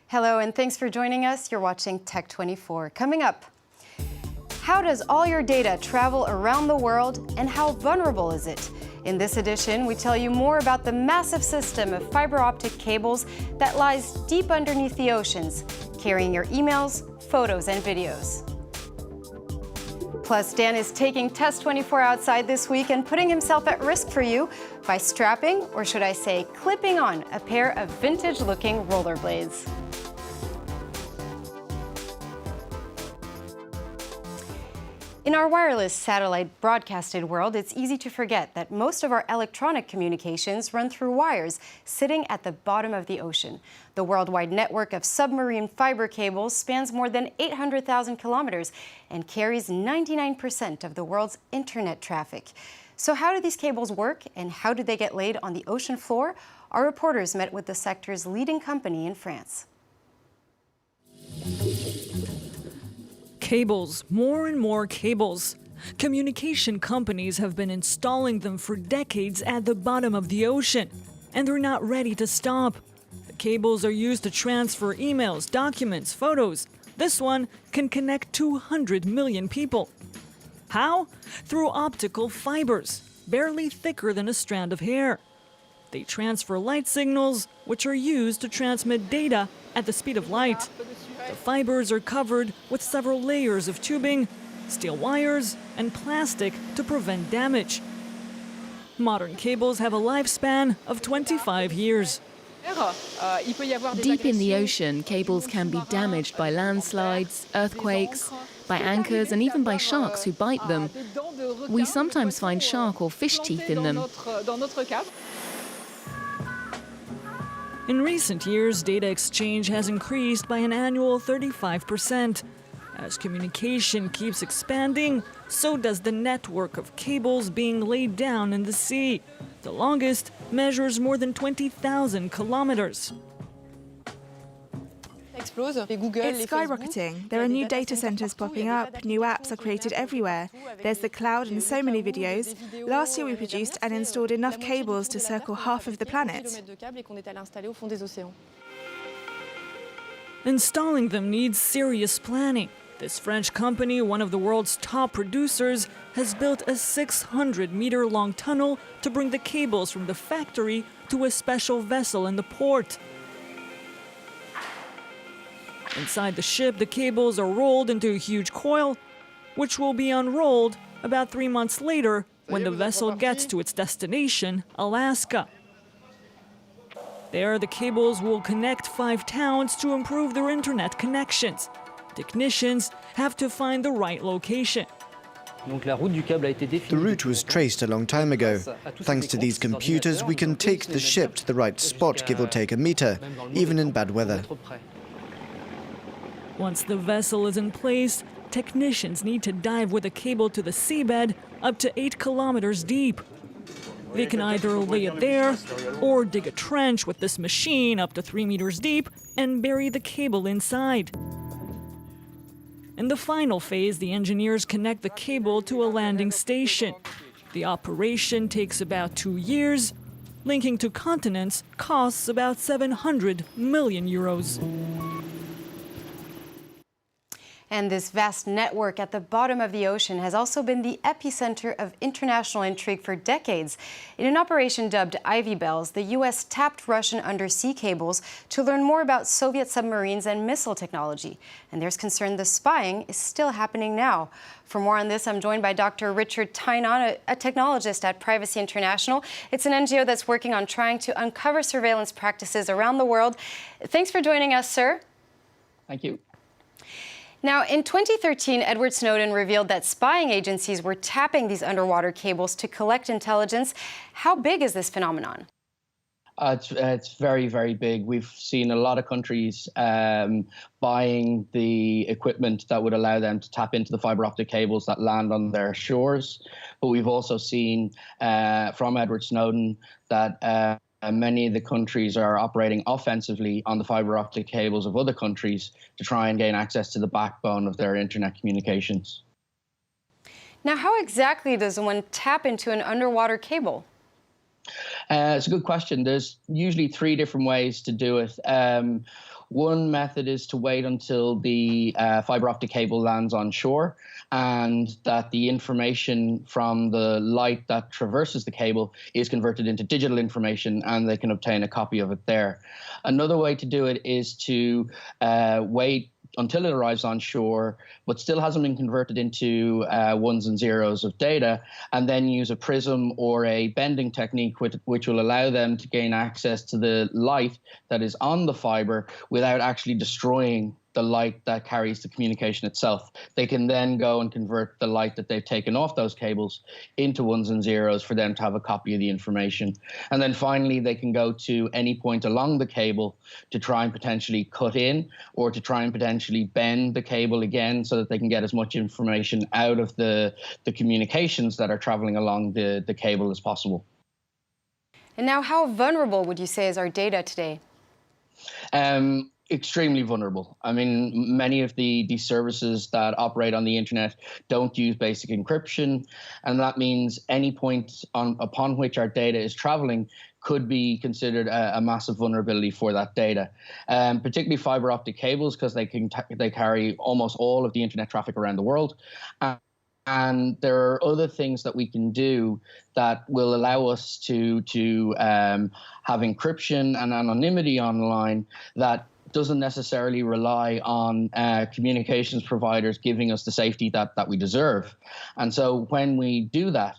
Hello, and thanks for joining us. You're watching Tech 24. Coming up, how does all your data travel around the world, and how vulnerable is it? In this edition, we tell you more about the massive system of fiber optic cables that lies deep underneath the oceans, carrying your emails, photos, and videos. Plus, Dan is taking Test 24 outside this week and putting himself at risk for you by strapping, or should I say clipping on, a pair of vintage-looking rollerblades. In our wireless satellite broadcasted world, it's easy to forget that most of our electronic communications run through wires sitting at the bottom of the ocean. The worldwide network of submarine fiber cables spans more than 800,000 kilometers and carries 99% of the world's internet traffic. So how do these cables work, and how do they get laid on the ocean floor? Our reporters met with the sector's leading company in France. Cables, more and more cables. Communication companies have been installing them for decades at the bottom of the ocean, and they're not ready to stop. The cables are used to transfer emails, documents, photos. This one can connect 200 million people. How? Through optical fibers, barely thicker than a strand of hair. They transfer light signals, which are used to transmit data at the speed of light. The fibers are covered with several layers of tubing, steel wires, and plastic to prevent damage. Modern cables have a lifespan of 25 years. Deep in the ocean, cables can be damaged by landslides, earthquakes, by anchors, and even by sharks who bite them. We sometimes find shark or fish teeth in them. In recent years, data exchange has increased by an annual 35%. As communication keeps expanding, so does the network of cables being laid down in the sea. The longest measures more than 20,000 kilometers. It's skyrocketing. There are new data centers popping up, new apps are created everywhere. There's the cloud and so many videos. Last year we produced and installed enough cables to circle half of the planet. Installing them needs serious planning. This French company, one of the world's top producers, has built a 600-meter-long tunnel to bring the cables from the factory to a special vessel in the port. Inside the ship, the cables are rolled into a huge coil, which will be unrolled about 3 months later when the vessel gets to its destination, Alaska. There, the cables will connect 5 towns to improve their internet connections. Technicians have to find the right location. The route was traced a long time ago. Thanks to these computers, we can take the ship to the right spot, give or take a meter, even in bad weather. Once the vessel is in place, technicians need to dive with a cable to the seabed up to 8 kilometers deep. They can either lay it there or dig a trench with this machine up to 3 meters deep and bury the cable inside. In the final phase, the engineers connect the cable to a landing station. The operation takes about 2 years. Linking to continents costs about 700 million euros. And this vast network at the bottom of the ocean has also been the epicenter of international intrigue for decades. In an operation dubbed Ivy Bells, the U.S. tapped Russian undersea cables to learn more about Soviet submarines and missile technology. And there's concern the spying is still happening now. For more on this, I'm joined by Dr. Richard Tynan, a technologist at Privacy International. It's an NGO that's working on trying to uncover surveillance practices around the world. Thanks for joining us, sir. Thank you. Now, in 2013, Edward Snowden revealed that spying agencies were tapping these underwater cables to collect intelligence. How big is this phenomenon? It's very, very big. We've seen a lot of countries buying the equipment that would allow them to tap into the fiber optic cables that land on their shores. But we've also seen from Edward Snowden that many of the countries are operating offensively on the fiber optic cables of other countries to try and gain access to the backbone of their internet communications. Now, how exactly does one tap into an underwater cable? It's a good question. There's usually three different ways to do it. One method is to wait until the fiber optic cable lands on shore and that the information from the light that traverses the cable is converted into digital information and they can obtain a copy of it there. Another way to do it is to wait until it arrives on shore, but still hasn't been converted into ones and zeros of data, and then use a prism or a bending technique which will allow them to gain access to the light that is on the fiber without actually destroying the light that carries the communication itself. They can then go and convert the light that they've taken off those cables into ones and zeros for them to have a copy of the information. And then finally, they can go to any point along the cable to try and potentially cut in or to try and potentially bend the cable again so that they can get as much information out of the communications that are traveling along the cable as possible. And now, how vulnerable would you say is our data today? Extremely vulnerable. I mean, many of these services that operate on the internet don't use basic encryption, and that means any point upon which our data is traveling could be considered a massive vulnerability for that data. Particularly fiber optic cables, because they carry almost all of the internet traffic around the world. And there are other things that we can do that will allow us to have encryption and anonymity online that doesn't necessarily rely on communications providers giving us the safety that we deserve. And so when we do that,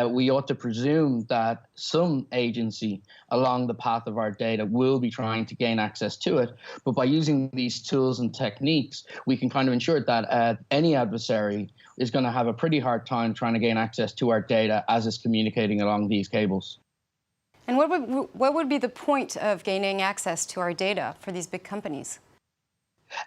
we ought to presume that some agency along the path of our data will be trying to gain access to it. But by using these tools and techniques, we can kind of ensure that any adversary is going to have a pretty hard time trying to gain access to our data as it's communicating along these cables. And what would be the point of gaining access to our data for these big companies?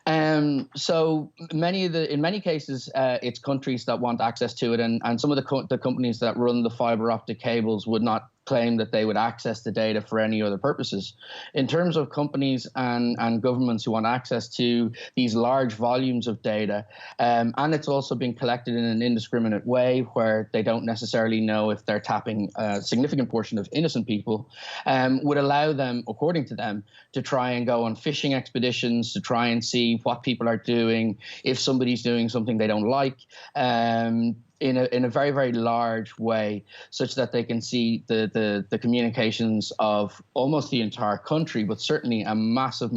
So in many cases, it's countries that want access to it, and some of the companies that run the fiber optic cables would not claim that they would access the data for any other purposes. In terms of companies and governments who want access to these large volumes of data, and it's also being collected in an indiscriminate way where they don't necessarily know if they're tapping a significant portion of innocent people, would allow them, according to them, to try and go on fishing expeditions to try and see what people are doing, if somebody's doing something they don't like, in a very, very large way, such that they can see the communications of almost the entire country, but certainly a massive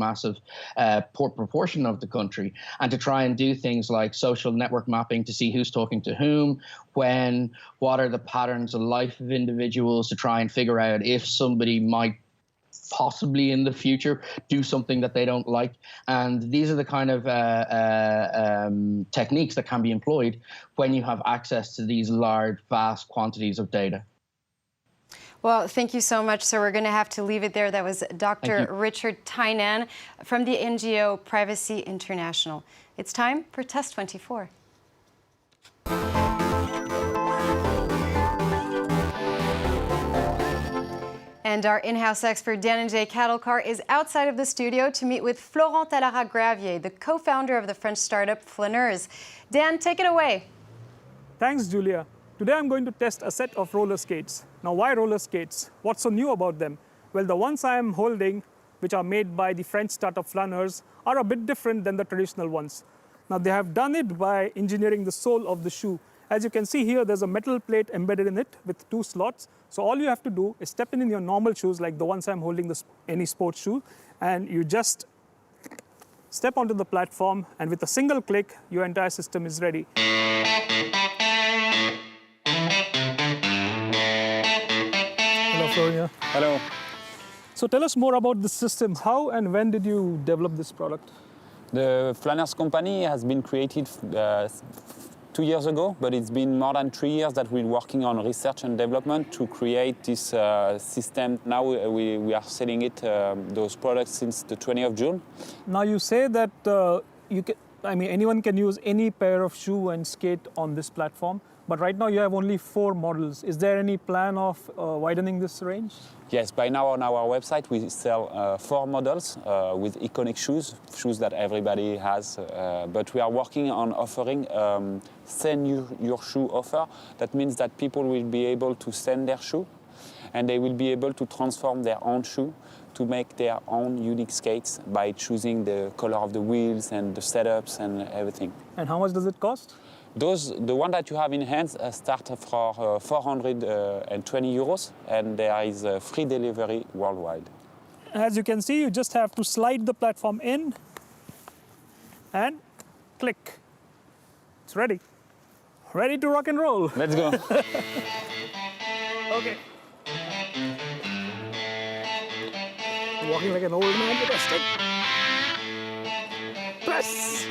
proportion of the country, and to try and do things like social network mapping to see who's talking to whom, when, what are the patterns of life of individuals, to try and figure out if somebody might possibly in the future do something that they don't like. And these are the kind of techniques that can be employed when you have access to these large, vast quantities of data. Well, thank you so much. So we're going to have to leave it there. That was Dr. Richard Tynan from the NGO Privacy International. It's time for Test 24. And our in-house expert, Dan and Jay Kattlecar, is outside of the studio to meet with Florent Tallara-Gravier, the co-founder of the French startup Flâneurs. Dan, take it away. Thanks, Julia. Today I'm going to test a set of roller skates. Now, why roller skates? What's so new about them? Well, the ones I am holding, which are made by the French startup Flâneurs, are a bit different than the traditional ones. Now, they have done it by engineering the sole of the shoe. As you can see here, there's a metal plate embedded in it with 2 slots. So all you have to do is step in your normal shoes, like the ones I'm holding, any sports shoe, and you just step onto the platform, and with a single click, your entire system is ready. Hello, Florian. Hello. So tell us more about the system. How and when did you develop this product? The Flâneurs company has been created 2 years ago, but it's been more than 3 years that we're working on research and development to create this system. Now we are selling those products since the 20th of June. Now you say that anyone can use any pair of shoe and skate on this platform, but right now you have only 4 models. Is there any plan of widening this range? Yes, by now on our website we sell 4 models with iconic shoes that everybody has. But we are working on offering send your shoe offer. That means that people will be able to send their shoe and they will be able to transform their own shoe to make their own unique skates by choosing the color of the wheels and the setups and everything. And how much does it cost? The one that you have in hands start for 420 euros, and there is a free delivery worldwide. As you can see, you just have to slide the platform in and click. It's ready. Ready to rock and roll. Let's go. Okay. Walking like an old man with a stick. Press.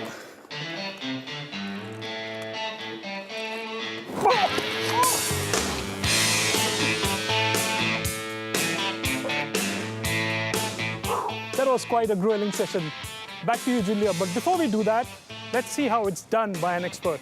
That was quite a grueling session. Back to you, Julia. But before we do that, let's see how it's done by an expert.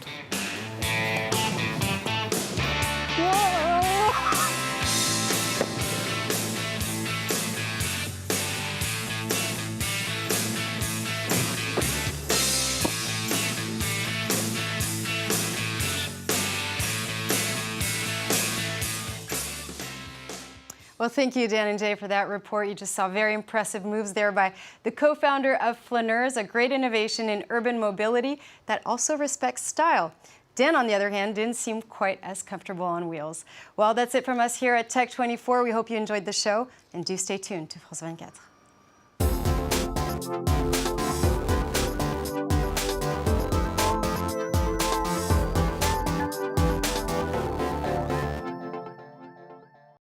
Well, thank you, Dan and Jay, for that report. You just saw very impressive moves there by the co-founder of Flaneurs, a great innovation in urban mobility that also respects style. Dan, on the other hand, didn't seem quite as comfortable on wheels. Well, that's it from us here at Tech 24. We hope you enjoyed the show, and do stay tuned to France 24.